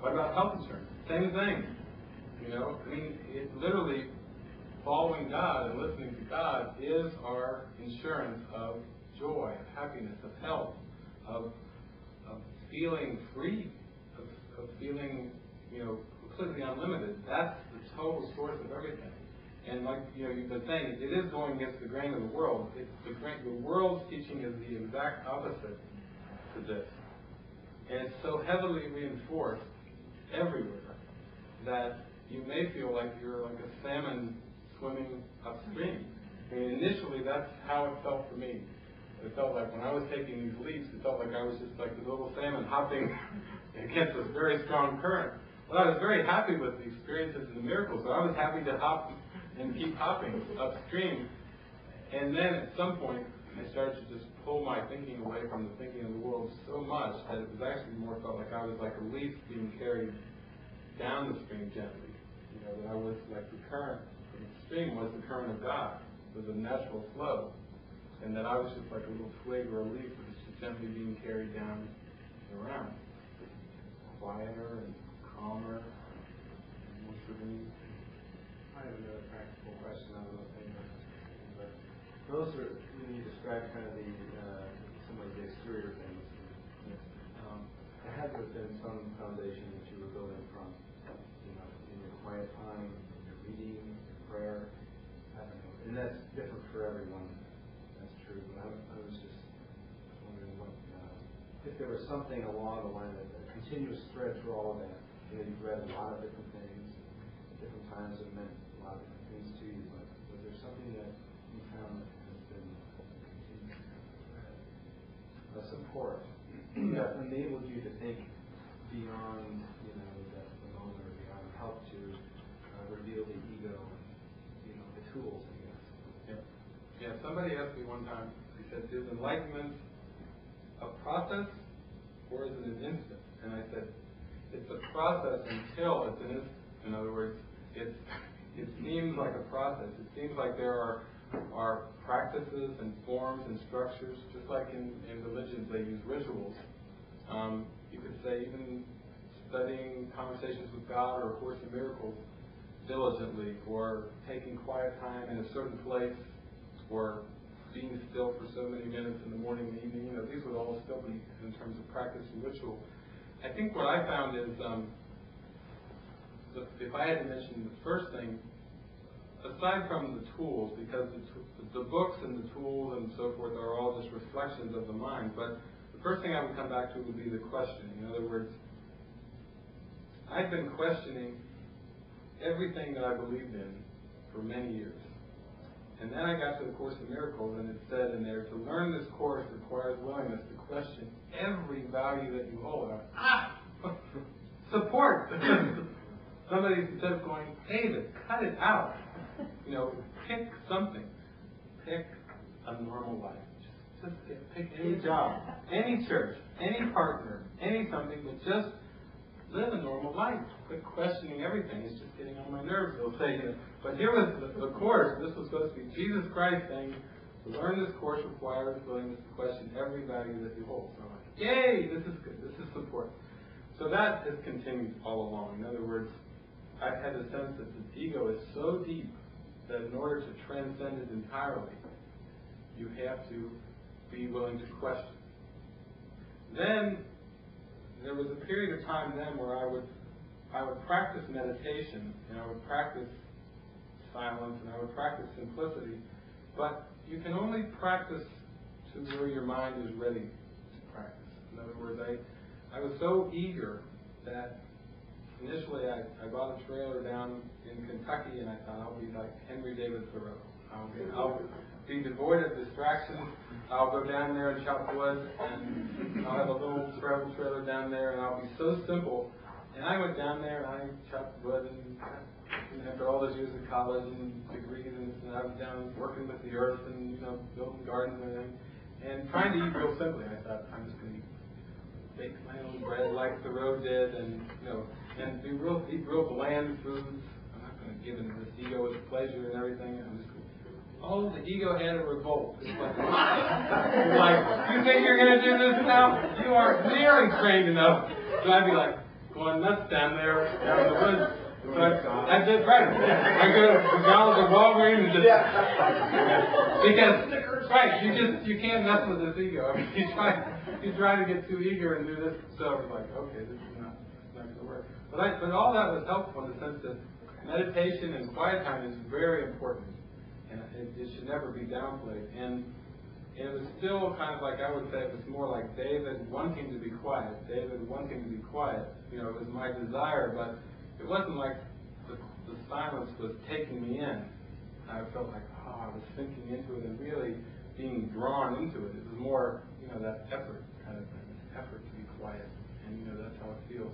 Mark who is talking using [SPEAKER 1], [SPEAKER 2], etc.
[SPEAKER 1] What about health insurance? Same thing. You know, I mean, it literally, following God and listening to God is our insurance of joy, of happiness, of health, of feeling free, of feeling, you know, completely unlimited. That's the total source of everything. And like, you know, you've been saying, it is going against the grain of the world. The world's teaching is the exact opposite to this. And it's so heavily reinforced everywhere that you may feel like you're like a salmon swimming upstream. I mean, initially, that's how it felt for me. It felt like when I was taking these leaps, it felt like I was just like a little salmon hopping against this very strong current. Well, I was very happy with the experiences and the miracles, but I was happy to hop and keep hopping upstream. And then at some point, I started to just pull my thinking away from the thinking of the world so much that it was actually more felt like I was like a leaf being carried down the stream gently. You know, that I was like the current of the stream was the current of God. It was a natural flow. And that I was just like a little twig or a leaf that was just gently being carried down and around. Quieter and calmer, and more serene.
[SPEAKER 2] I have another practical question. I don't know if anyone has anything, but those are when you describe kind of the some of the exterior things. There had to have been some foundation that you were building from, you know, in your quiet time, your reading, your prayer. I don't know, and that's different for everyone. That's true. But I was just wondering what if there was something along the line, a continuous thread through all of that. You know, you've read a lot of different things, different times have meant a lot of different things to you, but was there something that you found that has been a continuous thread, a support that enabled you to think beyond, you know, the moment or beyond, help to reveal the ego and, you know, the tools, I guess?
[SPEAKER 1] Yeah, somebody asked me one time, he said, is enlightenment a process or is it an instant? And I said, it's a process until it's an instant. In other words, it seems like a process. It seems like there are practices and forms and structures, just like in religions they use rituals. You could say even studying Conversations with God or A Course in Miracles diligently, or taking quiet time in a certain place, or being still for so many minutes in the morning and evening. You know, these would all still be in terms of practice and ritual. I think what I found is, if I had to mention the first thing, aside from the tools, because the books and the tools and so forth are all just reflections of the mind, but the first thing I would come back to would be the questioning. In other words, I've been questioning everything that I believed in for many years. And then I got to the Course in Miracles, and it said in there, to learn this course requires willingness to question every value that you hold. Support! Somebody, instead of going, David, cut it out. You know, pick something. Pick a normal life. Just pick any job, any church, any partner, any something, but just live a normal life. Quit questioning everything. It's just getting on my nerves. They'll say, you know, but here was the course. This was supposed to be Jesus Christ saying, to learn this course requires willingness to question every value that you hold. So I'm like, yay, this is good. This is support. So that has continued all along. In other words, I've had the sense that the ego is so deep that in order to transcend it entirely, you have to be willing to question. Then there was a period of time then where I would practice meditation, and I would practice silence, and I would practice simplicity, but you can only practice to where your mind is ready to practice. In other words, I was so eager that initially I bought a trailer down in Kentucky, and I thought I'll be like Henry David Thoreau. I'll be devoid of distractions. I'll go down there and chop wood, and I'll have a little travel trailer down there, and I'll be so simple. And I went down there and I chopped wood, and after all those years of college and degrees, and I was down working with the earth and, you know, building gardens and everything, and trying to eat real simply. I thought, I'm just going to bake my own bread like Thoreau did, and, you know, and eat real bland foods. I'm not going to give in to this ego with pleasure and everything. I'm just going to, the ego had a revolt. It's like, you think you're going to do this now? You aren't nearly trained enough. So I'd be like, going nuts down there in the woods. So I did right. I go to McDonald's or Walgreens and just because you can't mess with his ego. I mean, you try to get too eager and do this stuff. It's like, okay, this is not going to work. But all that was helpful in the sense that meditation and quiet time is very important, and it should never be downplayed. And it was still kind of like, I would say it was more like David wanting to be quiet. David wanting to be quiet. You know, it was my desire, but it wasn't like the silence was taking me in. I felt like, I was sinking into it and really being drawn into it. It was more, that effort kind of thing, effort to be quiet. And, that's how it feels.